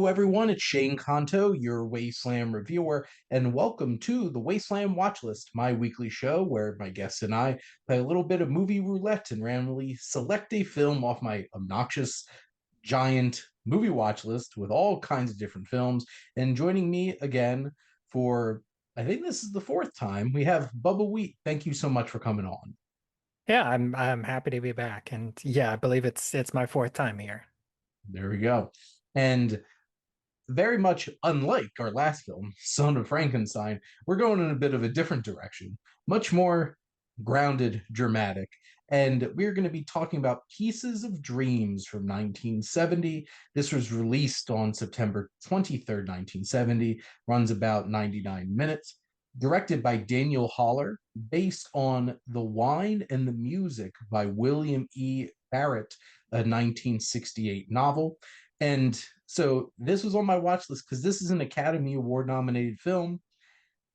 Hello, everyone. It's Shane Conto, your Wasteland reviewer, and welcome to the Wasteland Watchlist, my weekly show where my guests and I play a little bit of movie roulette and randomly select a film off my obnoxious, giant movie watch list with all kinds of different films. And joining me again for, I think this is the fourth time, we have Bubbawheat. Thank you so much for coming on. Yeah, I'm happy to be back. And yeah, I believe it's my fourth time here. There we go. And very much unlike our last film, Son of Frankenstein, we're going in a bit of a different direction, much more grounded, dramatic. And we're going to be talking about Pieces of Dreams from 1970. This was released on September 23rd, 1970, runs about 99 minutes. Directed by Daniel Haller, based on The Wine and the Music by William E. Barrett, a 1968 novel. And so this was on my watch list because this is an Academy Award nominated film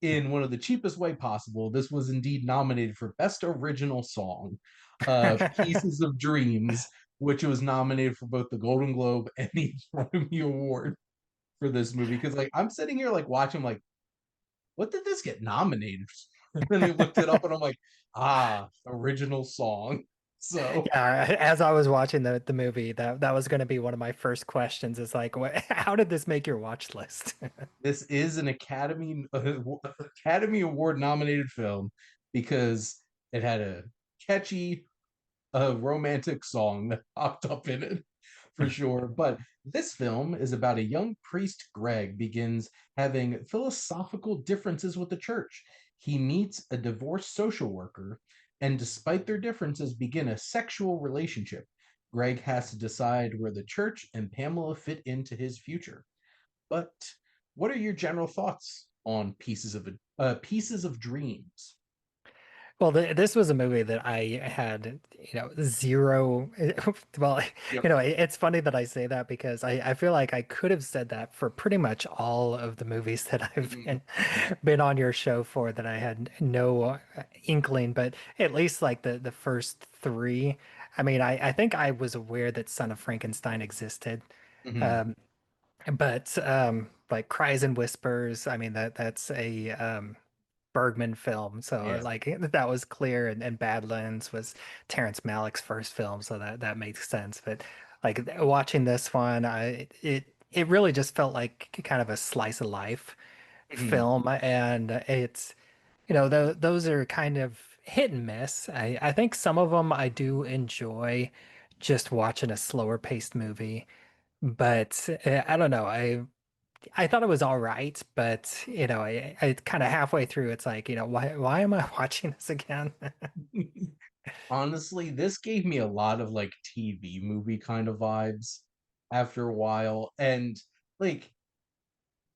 in one of the cheapest way possible. This was indeed nominated for Best Original Song, Pieces of Dreams, which was nominated for both the Golden Globe and the Academy Award for this movie. Because like I'm sitting here like watching like, what did this get nominated for? And then I looked it up and I'm like, original song. So Yeah, as I was watching the movie, that was going to be one of my first questions is like, how did this make your watch list? this is an Academy Award nominated film because it had a catchy romantic song that popped up in it for sure. But this film is about a young priest, Greg, begins having philosophical differences with the church. He meets a divorced social worker, and despite their differences, begin a sexual relationship. Greg has to decide where the church and Pamela fit into his future. But what are your general thoughts on Pieces of Dreams? Well, this was a movie that I had, zero. Well, Yep. it's funny that I say that because I feel like I could have said that for pretty much all of the movies that I've Mhm. been on your show for that I had no inkling, but at least like the first three. I mean, I think I was aware that Son of Frankenstein existed. Mhm. Um, but like Cries and Whispers, I mean that's a Bergman film, so Yeah. like that was clear, and Badlands was Terrence Malick's first film, so that makes sense. But like watching this one, it really just felt like kind of a slice of life Mhm. film, and it's those are kind of hit and miss. I think some of them I do enjoy just watching a slower paced movie. But I don't know. I thought it was all right, but I kind of halfway through, it's like, why am I watching this again? Honestly, this gave me a lot of like TV movie kind of vibes after a while. And like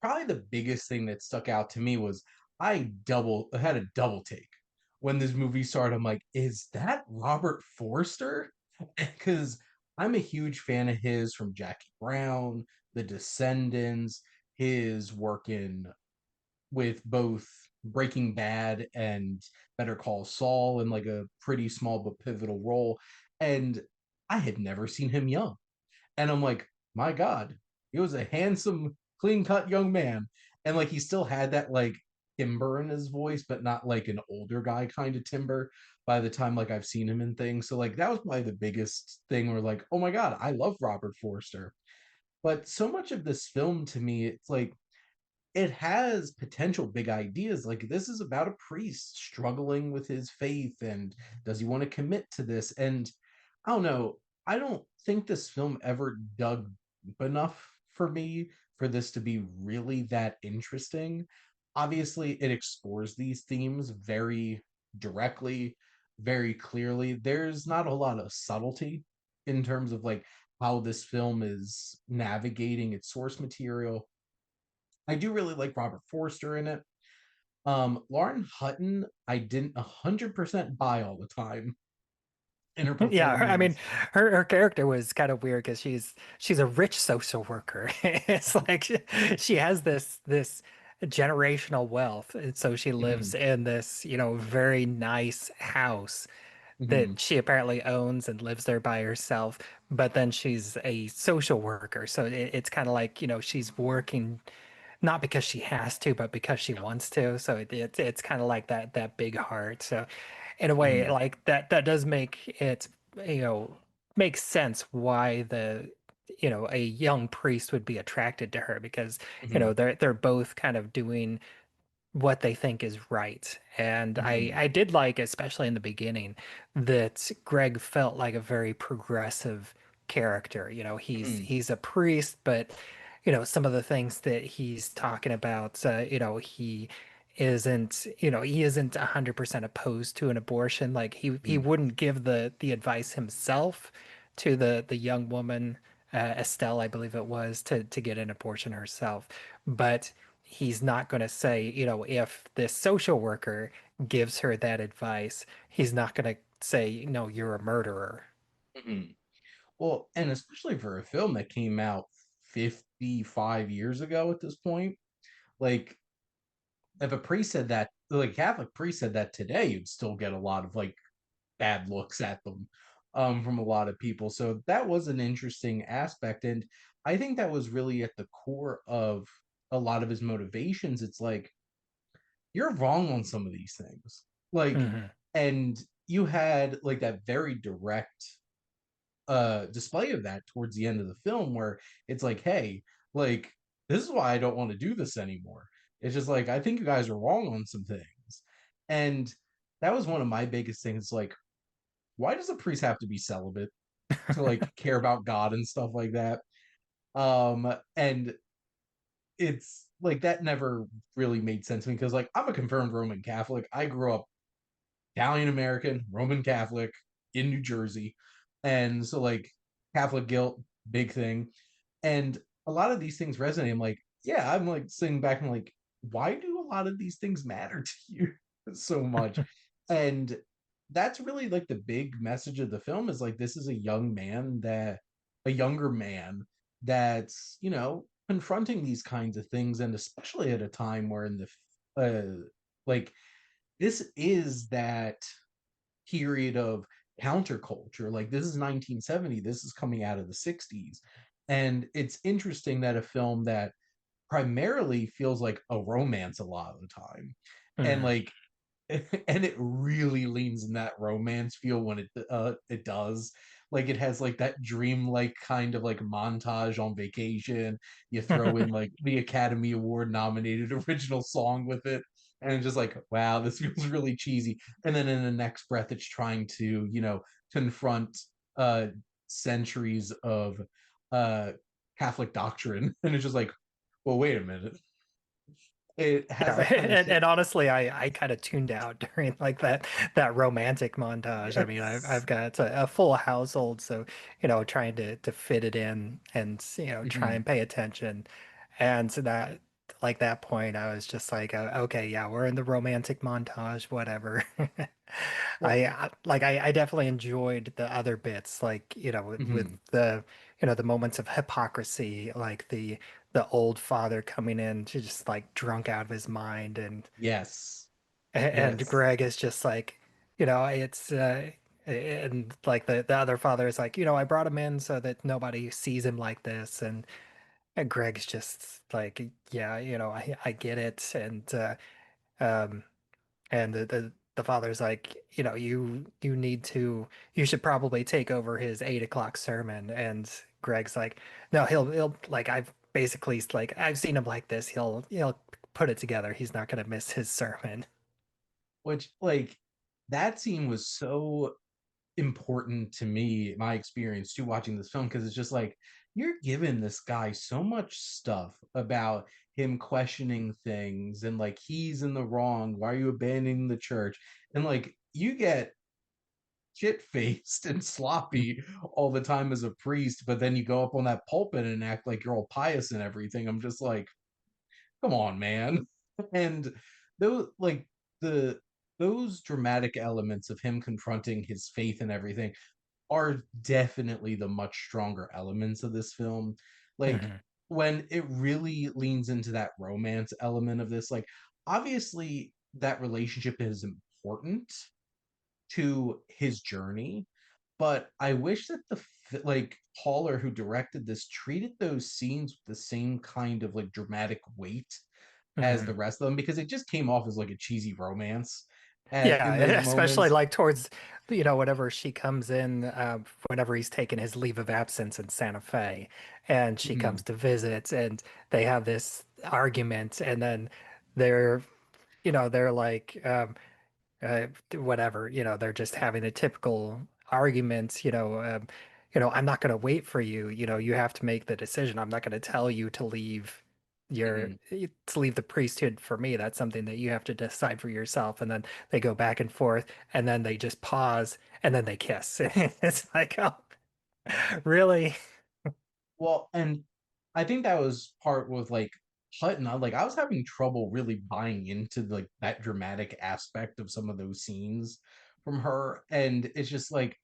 probably the biggest thing that stuck out to me was I had a double take when this movie started. I'm like, is that Robert Forster? Because I'm a huge fan of his from Jackie Brown, The Descendants, his work in with both Breaking Bad and Better Call Saul in like a pretty small but pivotal role. And I had never seen him young. And I'm like, my God, he was a handsome, clean cut young man. And like he still had that like timber in his voice, but not like an older guy kind of timber by the time like I've seen him in things. So like that was probably the biggest thing where like, oh my God, I love Robert Forster. But so much of this film to me, it's like it has potential big ideas. Like this is about a priest struggling with his faith and does he want to commit to this? And I don't know. I don't think this film ever dug deep enough for me for this to be really that interesting. Obviously, it explores these themes very directly, very clearly. There's not a lot of subtlety in terms of like how this film is navigating its source material. I do really like Robert Forster in it. Lauren Hutton, I didn't 100% buy all the time in her Yeah, I mean, performance. her character was kind of weird because she's a rich social worker. It's like she has this generational wealth, and so she lives Mhm. in this very nice house Hmm. that she apparently owns and lives there by herself, but then she's a social worker. So it's kind of like, she's working not because she has to, but because she wants to. So it's kind of like that big heart. So in a way, Hmm. like that does make it, you know, makes sense why a young priest would be attracted to her because, Hmm. they're both kind of doing what they think is right. And Hmm. I did like, especially in the beginning, that Greg felt like a very progressive character. Hmm. He's a priest, but some of the things that he's talking about, he isn't 100% opposed to an abortion. Like he Hmm. wouldn't give the advice himself to the young woman, Estelle, I believe it was, to get an abortion herself. But he's not going to say, if this social worker gives her that advice, he's not going to say, no, you're a murderer. Hmm. Well, and especially for a film that came out 55 years ago at this point, like if a priest said that, like Catholic priest said that today, you'd still get a lot of like bad looks at them from a lot of people. So that was an interesting aspect. And I think that was really at the core of a lot of his motivations. It's like, you're wrong on some of these things. Like, Hmm. and you had like that very direct display of that towards the end of the film where it's like, hey, like, this is why I don't want to do this anymore. It's just like, I think you guys are wrong on some things. And that was one of my biggest things. Like, why does a priest have to be celibate to like care about God and stuff like that? And it's like that never really made sense to me because like I'm a confirmed Roman Catholic. I grew up Italian American, Roman Catholic in New Jersey. And so like Catholic guilt, big thing. And a lot of these things resonate. I'm like, yeah, I'm like sitting back and like, why do a lot of these things matter to you so much? And that's really like the big message of the film is like this is a younger man that's, confronting these kinds of things and especially at a time where in the like this is that period of counterculture. Like this is 1970, this is coming out of the 60s. And it's interesting that a film that primarily feels like a romance a lot of the time. And Hmm. like and it really leans in that romance feel when it does. Like it has like that dreamlike kind of like montage on vacation. You throw in like the Academy Award nominated original song with it, and it's just like, wow, this feels really cheesy. And then in the next breath, it's trying to confront uh centuries of uh Catholic doctrine, and it's just like, well, wait a minute. It has Yeah, that kind of and honestly, I kind of tuned out during like that romantic montage. I mean, I've yes. got a full household, so trying to fit it in and try Mhm. and pay attention, and so that like that point, I was just like, okay, yeah, we're in the romantic montage, whatever. Well, I definitely enjoyed the other bits, like with mhm. the moments of hypocrisy, like the old father coming in to just like drunk out of his mind Yes. and Yes. Greg is just like it's and like the other father is like I brought him in so that nobody sees him like this and Greg's just like yeah I get it um and the father's like you should probably take over his 8 o'clock sermon and Greg's like no he'll like I've seen him like this he'll put it together he's not gonna miss his sermon. Which like that scene was so important to me, my experience to watching this film, because it's just like you're giving this guy so much stuff about him questioning things and like he's in the wrong. Why are you abandoning the church? And like you get shit faced and sloppy all the time as a priest, but then you go up on that pulpit and act like you're all pious and everything. I'm just like, come on, man. And those like the those dramatic elements of him confronting his faith and everything are definitely the much stronger elements of this film. Like Mhm. when it really leans into that romance element of this, like obviously that relationship is important, to his journey, but I wish that like Haller, who directed this, treated those scenes with the same kind of like dramatic weight as the Mhm. rest of them, because it just came off as like a cheesy romance at Yeah, in those especially moments. like towards, whenever she comes in, whenever he's taking his leave of absence in Santa Fe, and she comes Mhm, to visit, and they have this argument, and then they're, they're like, whatever, they're just having the typical arguments, I'm not going to wait for you, you have to make the decision. I'm not going to tell you to leave mhm. the priesthood for me. That's something that you have to decide for yourself. And then they go back and forth, and then they just pause, and then they kiss. It's like, oh, really? Well, and I think that was part with like Hutton. I was having trouble really buying into like that dramatic aspect of some of those scenes from her, and it's just like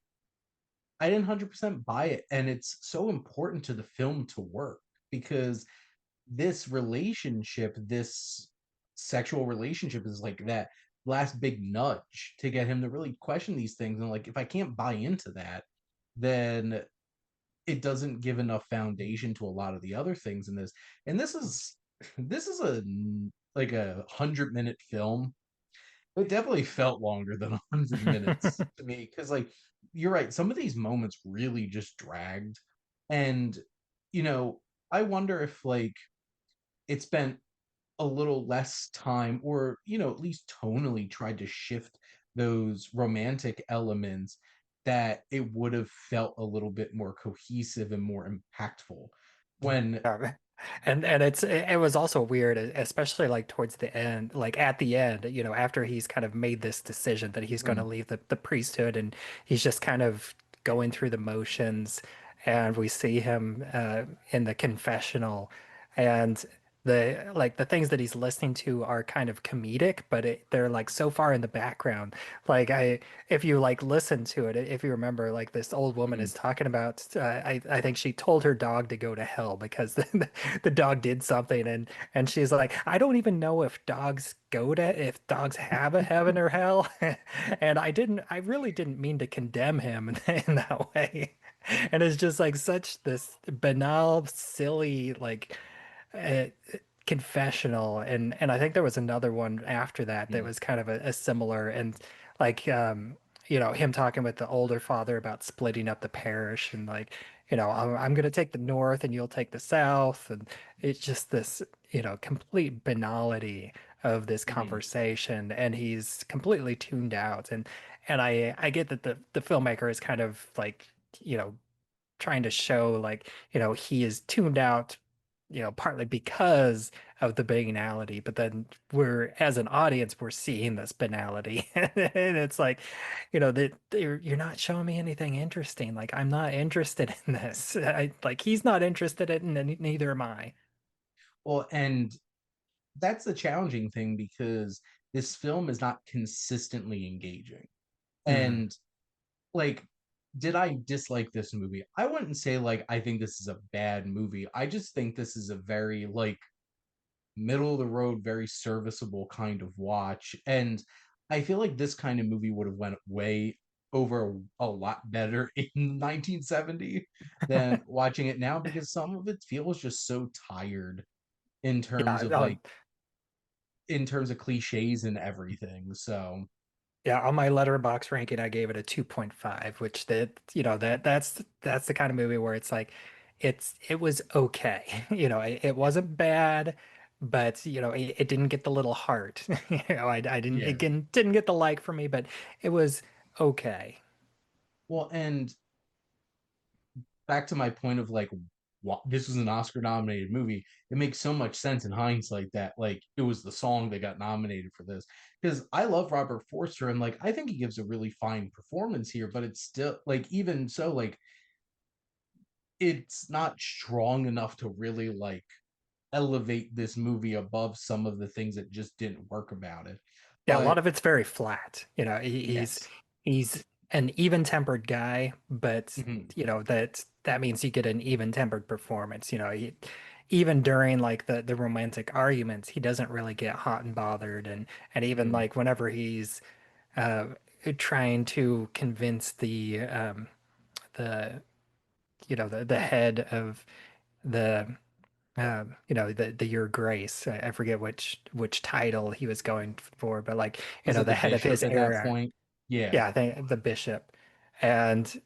I didn't 100% buy it, and it's so important to the film to work because this relationship, this sexual relationship, is like that last big nudge to get him to really question these things. And like, if I can't buy into that, then it doesn't give enough foundation to a lot of the other things in this. And this is a like 100-minute film. It definitely felt longer than 100 minutes to me because, like, you're right. Some of these moments really just dragged, and you know, I wonder if like it spent a little less time, or at least tonally tried to shift those romantic elements, that it would have felt a little bit more cohesive and more impactful when And it was also weird, especially like towards the end, like at the end, after he's kind of made this decision that he's going to mm, leave the priesthood, and he's just kind of going through the motions, and we see him in the confessional, and the things that he's listening to are kind of comedic, but they're like so far in the background. Like if you like listen to it, if you remember, like this old woman mm, is talking about, I think she told her dog to go to hell because the dog did something, and she's like, I don't even know if dogs have a heaven or hell. And I really didn't mean to condemn him in that way. And it's just like such this banal, silly, like uh, confessional, and I think there was another one after that that mm, was kind of a similar, and like him talking with the older father about splitting up the parish, and like, I'm gonna take the north and you'll take the south, and it's just this, complete banality of this mm, conversation, and he's completely tuned out, and I get that the filmmaker is kind of like, you know trying to show like, he is tuned out, partly because of the banality, but then as an audience, we're seeing this banality. And it's like, that you're not showing me anything interesting. Like, I'm not interested in this. Like, he's not interested in it, and neither am I. well, and that's the challenging thing because this film is not consistently engaging. Mm. And like, did I dislike this movie? I wouldn't say like I think this is a bad movie. I just think this is a very like middle of the road, very serviceable kind of watch. And I feel like this kind of movie would have went way over a lot better in 1970 than watching it now, because some of it feels just so tired in terms Yeah, of like in terms of cliches and everything. So yeah, on my letterbox ranking, I gave it a 2.5, which that's the kind of movie where it's like it was okay. It wasn't bad, but it didn't get the little heart. I didn't yeah. it didn't get the like for me, but it was okay. Well, and back to my point of like this was an Oscar nominated movie. It makes so much sense in hindsight that like it was the song that got nominated for this, because I love Robert Forster and like I think he gives a really fine performance here, but it's still like, even so, like it's not strong enough to really like elevate this movie above some of the things that just didn't work about it. Yeah, a lot But of it's very flat. yes. He's an even-tempered guy, but Mhm, that means you get an even-tempered performance. Even during like the romantic arguments, he doesn't really get hot and bothered, and even mhm, like whenever he's uh trying to convince the the head of the the Your Grace. I forget which title he was going for, but like, Was it the the head of his bishop at that era. point? Yeah. Yeah, I think the bishop. And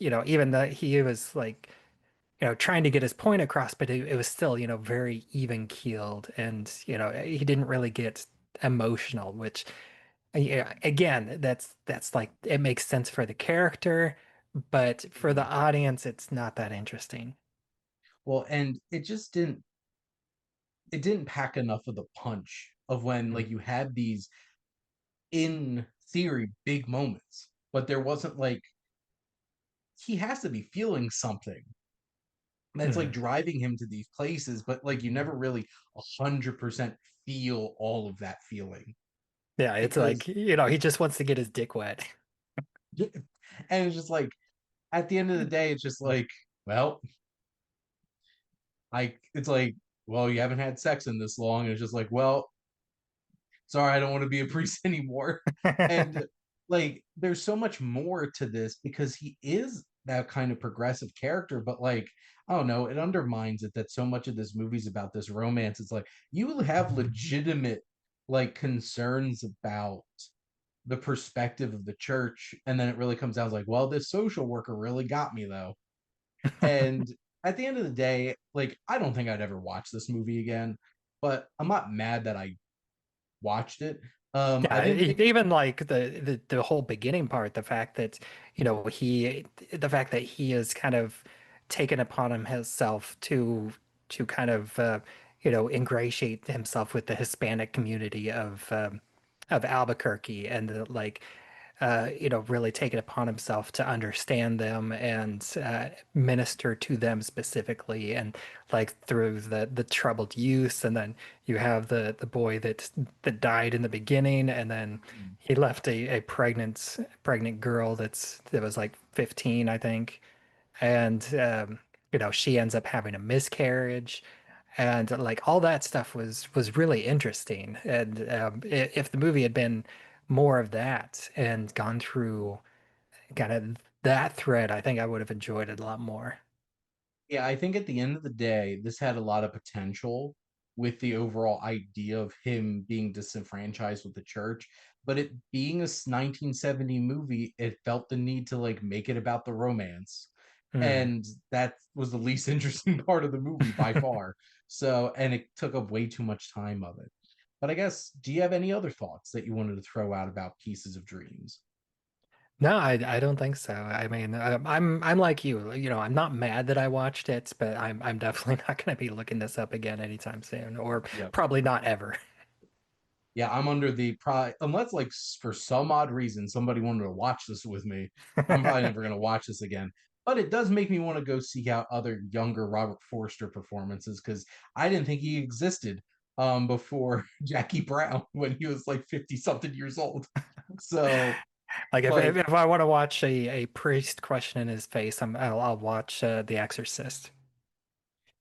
even though he was like, trying to get his point across, but it was still, very even keeled, and he didn't really get emotional, which, yeah, again, that's like, it makes sense for the character, but for the Mhm. audience, it's not that interesting. Well, and it didn't pack enough of the punch of when like Mm. you had these in theory big moments, but there wasn't like he has to be feeling something that's like Mhm. driving him to these places, but like you never really 100% feel all of that feeling Yeah, it's like, because he just wants to get his dick wet. and it's just like at the end of the day, it's just like, well, it's like, well, you haven't had sex in this long. And it's just like, well, sorry, I don't want to be a priest anymore. And like, there's so much more to this because he is that kind of progressive character, but like, I don't know, it undermines it that so much of this movie's about this romance. It's like you have legitimate like concerns about the perspective of the church, and then it really comes down to like, well, this social worker really got me though. And at the end of the day, like, I don't think I'd ever watch this movie again, but I'm not mad that I watched it. I Yeah, didn't think. even like the whole beginning part, the fact that, the fact that he is kind of taken upon himself to kind of ingratiate himself with the Hispanic community of Albuquerque, and like, really take it upon himself to understand them and minister to them specifically, and like through the troubled youth, and then you have the boy that died in the beginning, and then he left a pregnant girl that was like 15, I think, and she ends up having a miscarriage. And like all that stuff was really interesting. And if the movie had been more of that and gone through kind of that thread, I think I would have enjoyed it a lot more. Yeah, I think at the end of the day, this had a lot of potential with the overall idea of him being disenfranchised with the church. But it being a 1970 movie, it felt the need to like make it about the romance. Hmm. And that was the least interesting part of the movie by far. So, and it took up way too much time of it. But I guess, do you have any other thoughts that you wanted to throw out about Pieces of Dreams? No, I don't think so. I mean, I'm like you. I'm not mad that I watched it, but I'm definitely not going to be looking this up again anytime soon, or Yep. probably not ever. Yeah, I'm under the probably unless like for some odd reason somebody wanted to watch this with me, I'm probably never gonna watch this again. But it does make me want to go seek out other younger Robert Forster performances because I didn't think he existed before Jackie Brown when he was like 50 something years old. So, Like but if I want to watch a priest questioning his face, I'll watch The Exorcist.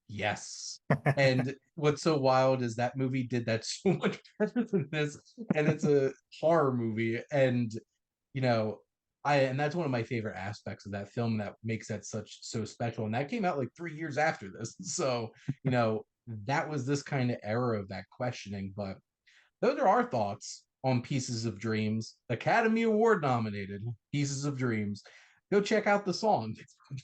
yes. And what's so wild is that movie did that so much better than this, and it's a horror movie, and you know, and that's one of my favorite aspects of that film that makes that such so special. And that came out like 3 years after this. So, that was this kind of era of that questioning. But those are our thoughts on Pieces of Dreams, Academy Award nominated Pieces of Dreams. Go check out the song.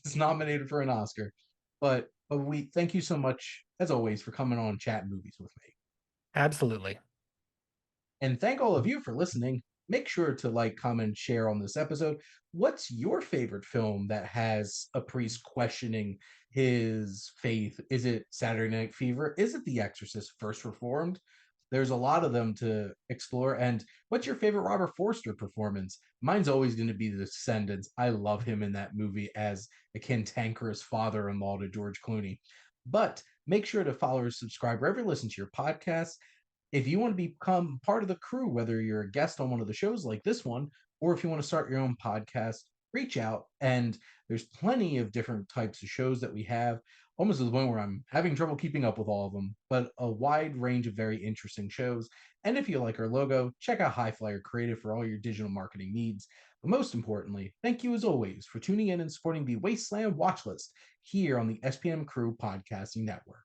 It's nominated for an Oscar. But we thank you so much, as always, for coming on Chat Movies with me. Absolutely. And thank all of you for listening. Make sure to like, comment, share on this episode. What's your favorite film that has a priest questioning his faith? Is it Saturday Night Fever? Is it The Exorcist First Reformed? There's a lot of them to explore. And what's your favorite Robert Forster performance? Mine's always going to be The Descendants. I love him in that movie as a cantankerous father in law to George Clooney. But make sure to follow or subscribe wherever you listen to your podcast. If you want to become part of the crew, whether you're a guest on one of the shows like this one, or if you want to start your own podcast, reach out. And there's plenty of different types of shows that we have. almost to the point where I'm having trouble keeping up with all of them, but a wide range of very interesting shows. And if you like our logo, check out HiFlyer Creative for all your digital marketing needs. But most importantly, thank you as always for tuning in and supporting the Wasteland Watchlist here on the SPM Crew Podcasting Network.